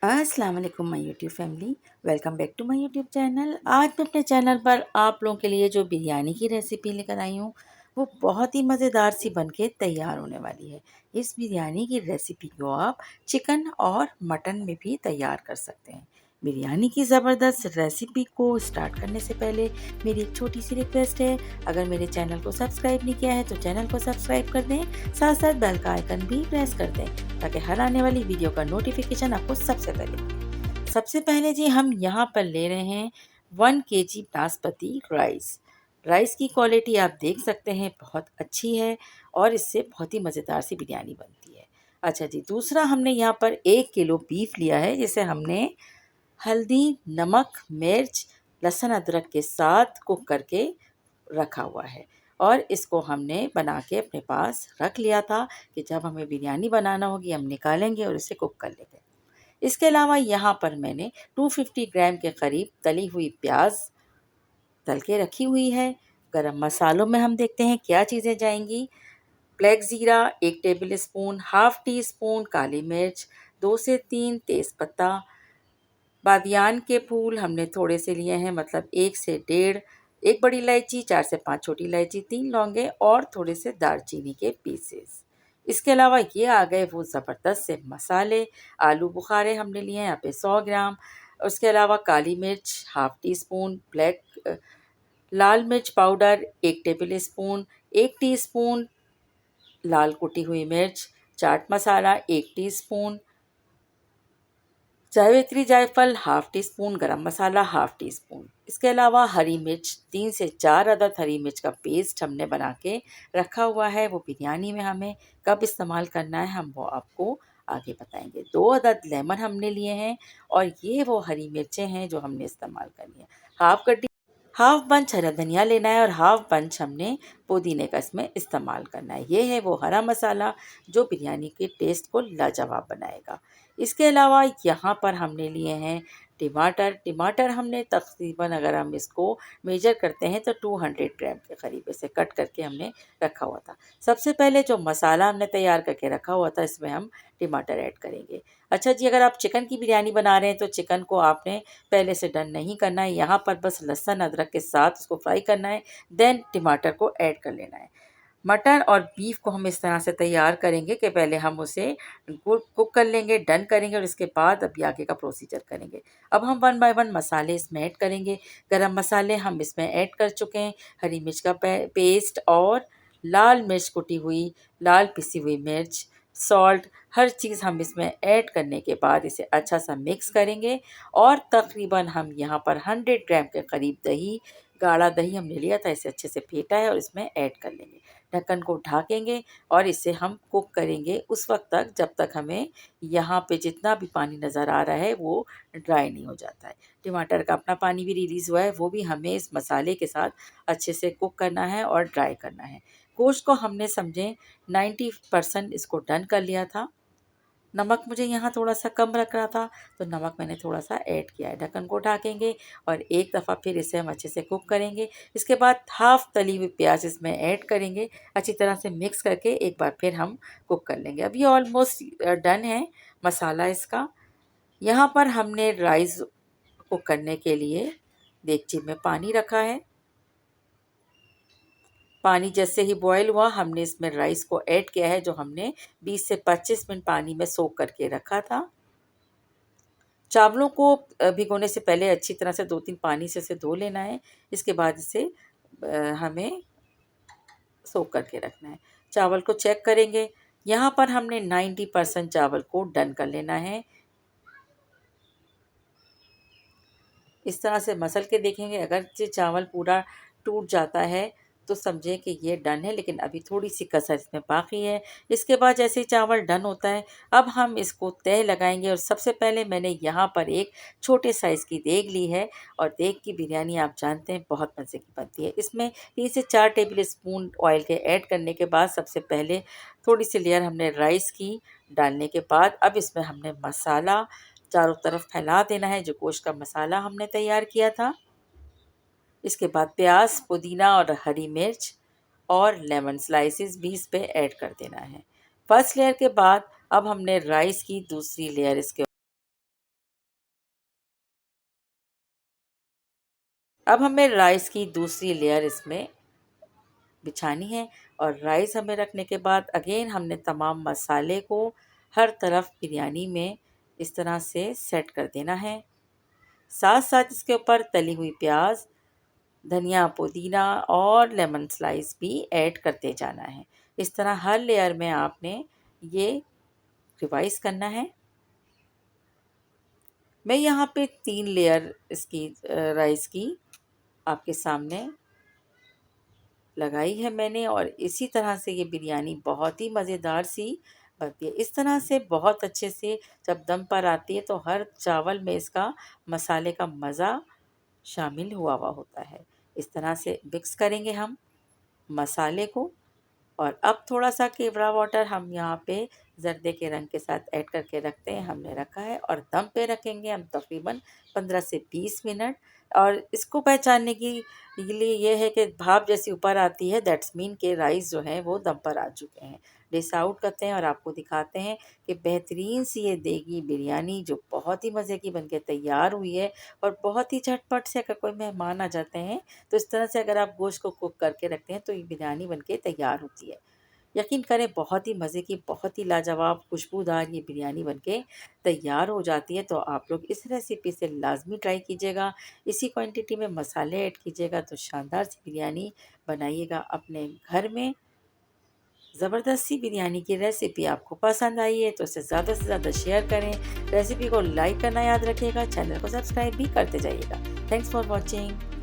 अस्सलाम वालेकुम my YouTube family. Welcome back to my YouTube channel. आज मैं अपने चैनल पर आप लोगों के लिए जो बिरयानी की रेसिपी लेकर आई हूँ वो बहुत ही मज़ेदार सी बनके तैयार होने वाली है। इस बिरयानी की रेसिपी को आप चिकन और मटन में भी तैयार कर सकते हैं। बिरयानी की ज़बरदस्त रेसिपी को स्टार्ट करने से पहले मेरी एक छोटी सी रिक्वेस्ट है, अगर मेरे चैनल को सब्सक्राइब नहीं किया है तो चैनल को सब्सक्राइब कर दें, साथ साथ बेल का आइकन भी प्रेस कर दें ताकि हर आने वाली वीडियो का नोटिफिकेशन आपको सबसे पहले। सबसे पहले जी हम यहाँ पर ले रहे हैं 1 kg बासमती राइस की क्वालिटी आप देख सकते हैं बहुत अच्छी है और इससे बहुत ही मज़ेदार सी बिरयानी बनती है। अच्छा जी, दूसरा हमने यहाँ पर 1 किलो बीफ लिया है जिसे हमने हल्दी, नमक, मिर्च, लहसुन, अदरक के साथ कुक करके रखा हुआ है और इसको हमने बना के अपने पास रख लिया था कि जब हमें बिरयानी बनाना होगी हम निकालेंगे और इसे कुक कर लेंगे। इसके अलावा यहाँ पर मैंने 250 ग्राम के करीब तली हुई प्याज तल के रखी हुई है। गरम मसालों में हम देखते हैं क्या चीज़ें जाएंगी। ब्लैक ज़ीरा 1 tablespoon, half teaspoon काली मिर्च, 2 से 3 तेज़पत्ता, बादियान के फूल हमने थोड़े से लिए हैं, मतलब 1 से 1.5, एक बड़ी इलायची, 4 से 5 छोटी इलायची, 3 लौंगे और थोड़े से दालचीनी के पीसेस। इसके अलावा ये आ गए वो ज़बरदस्त से मसाले। आलू बुखारे हमने लिए हैं यहाँ पे 100 ग्राम। उसके अलावा काली मिर्च हाफ़ टी स्पून, लाल मिर्च पाउडर 1 टेबल स्पून, 1 टीस्पून लाल कुटी हुई मिर्च, चाट मसाला 1 टीस्पून, जावित्री जायफल हाफ़ टी स्पून, गरम मसाला हाफ़ टी स्पून। इसके अलावा हरी मिर्च 3 से 4 अदद हरी मिर्च का पेस्ट हमने बना के रखा हुआ है। वो बिरयानी में हमें कब इस्तेमाल करना है हम वो आपको आगे बताएंगे। 2 अदद लेमन हमने लिए हैं और ये वो हरी मिर्चें हैं जो हमने इस्तेमाल करनी है। हाफ बंच हरा धनिया लेना है और हाफ बंच हमने पुदीने का इसमें इस्तेमाल करना है। ये है वो हरा मसाला जो बिरयानी के टेस्ट को लाजवाब बनाएगा। इसके अलावा यहाँ पर हमने लिए हैं टमाटर हमने तकरीबन, अगर हम इसको मेजर करते हैं तो 200 ग्राम के करीब इसे कट करके हमने रखा हुआ था। सबसे पहले जो मसाला हमने तैयार करके रखा हुआ था इसमें हम टमाटर ऐड करेंगे। अच्छा जी, अगर आप चिकन की बिरयानी बना रहे हैं तो चिकन को आपने पहले से डन नहीं करना है, यहाँ पर बस लहसुन अदरक के साथ उसको फ्राई करना है, देन टमाटर को ऐड कर लेना है। मटन और बीफ को हम इस तरह से तैयार करेंगे कि पहले हम उसे कुक कर लेंगे, डन करेंगे और इसके बाद अभी आगे का प्रोसीजर करेंगे। अब हम 1 बाय 1 मसाले इसमें ऐड करेंगे। गरम मसाले हम इसमें ऐड कर चुके हैं, हरी मिर्च का पेस्ट और लाल मिर्च कुटी हुई, लाल पिसी हुई मिर्च, सॉल्ट, हर चीज़ हम इसमें ऐड करने के बाद इसे अच्छा सा मिक्स करेंगे और तकरीबन हम यहाँ पर 100 ग्राम के करीब दही, गाढ़ा दही हमने लिया था, इसे अच्छे से फेंटा है और इसमें ऐड कर लेंगे। ढक्कन को ढकेंगे और इसे हम कुक करेंगे उस वक्त तक जब तक हमें यहाँ पे जितना भी पानी नज़र आ रहा है वो ड्राई नहीं हो जाता है। टमाटर का अपना पानी भी रिलीज़ हुआ है, वो भी हमें इस मसाले के साथ अच्छे से कुक करना है और ड्राई करना है। गोश्त को हमने समझें 90% इसको डन कर लिया था। नमक मुझे यहाँ थोड़ा-सा कम लग रहा था, तो नमक मैंने थोड़ा-सा ऐड किया है। ढक्कन को ढकेंगे और एक दफ़ा फिर इसे हम अच्छे से कुक करेंगे। इसके बाद हाफ़ तली हुई प्याज़ इसमें ऐड करेंगे, अच्छी तरह से मिक्स करके एक बार फिर हम कुक कर लेंगे। अब ये ऑलमोस्ट डन है मसाला इसका। यहाँ पर हमने राइस कुक करने के लिए देगची में पानी रखा है। पानी जैसे ही बॉयल हुआ हमने इसमें राइस को ऐड किया है जो हमने 20 से 25 मिनट पानी में सोक करके रखा था। चावलों को भिगोने से पहले अच्छी तरह से 2-3 पानी से इसे धो लेना है। इसके बाद इसे हमें सोक करके रखना है। चावल को चेक करेंगे। यहाँ पर हमने 90% चावल को डन कर लेना है। इस तरह से मसल के देखेंगे, अगर ये चावल पूरा टूट जाता है तो समझें कि ये डन है, लेकिन अभी थोड़ी सी कसर इसमें बाकी है। इसके बाद जैसे ही चावल डन होता है अब हम इसको तह लगाएंगे और सबसे पहले मैंने यहाँ पर एक छोटे साइज़ की देग ली है और देग की बिरयानी आप जानते हैं बहुत मज़े की बनती है। इसमें 3 से 4 टेबल स्पून ऑयल के ऐड करने के बाद सबसे पहले थोड़ी सी लेयर हमने राइस की डालने के बाद अब इसमें हमने मसाला चारों तरफ फैला देना है, जो गोश्त का मसाला हमने तैयार किया था। इसके बाद प्याज, पुदीना और हरी मिर्च और लेमन स्लाइसेस भी इस पे ऐड कर देना है। फर्स्ट लेयर के बाद अब हमने राइस की दूसरी लेयर इसके अब हमें राइस की दूसरी लेयर इसमें बिछानी है और राइस हमें रखने के बाद अगेन हमने तमाम मसाले को हर तरफ बिरयानी में इस तरह से सेट कर देना है। साथ साथ इसके ऊपर तली हुई प्याज, धनिया, पुदीना और लेमन स्लाइस भी ऐड करते जाना है। इस तरह हर लेयर में आपने ये रिवाइज करना है। मैं यहाँ पे 3 लेयर इसकी राइस की आपके सामने लगाई है मैंने और इसी तरह से ये बिरयानी बहुत ही मज़ेदार सी बनती है। इस तरह से बहुत अच्छे से जब दम पर आती है तो हर चावल में इसका मसाले का मज़ा शामिल हुआ हुआ होता है। इस तरह से मिक्स करेंगे हम मसाले को और अब थोड़ा सा केवड़ा वाटर हम यहाँ पे जर्दे के रंग के साथ ऐड करके रखते हैं, हमने रखा है और दम पे रखेंगे हम तकरीबन 15 से 20 मिनट। और इसको पहचानने की लिए ये है कि भाप जैसी ऊपर आती है, दैट्स मीन के राइस जो है वो दम पर आ चुके हैं। डिश आउट करते हैं और आपको दिखाते हैं कि बेहतरीन सी ये देगी बिरयानी जो बहुत ही मज़े की बनके तैयार हुई है और बहुत ही झटपट से अगर कोई मेहमान आ जाते हैं तो इस तरह से अगर आप गोश्त को कुक करके रखते हैं तो ये बिरयानी बनके तैयार होती है। यकीन करें बहुत ही मज़े की, बहुत ही लाजवाब खुशबूदार ये बिरयानी बनके तैयार हो जाती है। तो आप लोग इस रेसिपी से लाज़मी ट्राई कीजिएगा। इसी क्वांटिटी में मसाले ऐड कीजिएगा तो शानदार सी बिरयानी बनाइएगा अपने घर में। ज़बरदस्त सी बिरयानी की रेसिपी आपको पसंद आई है तो इसे ज़्यादा से ज़्यादा शेयर करें। रेसिपी को लाइक करना याद रखिएगा, चैनल को सब्सक्राइब भी करते जाइएगा। Thanks for watching.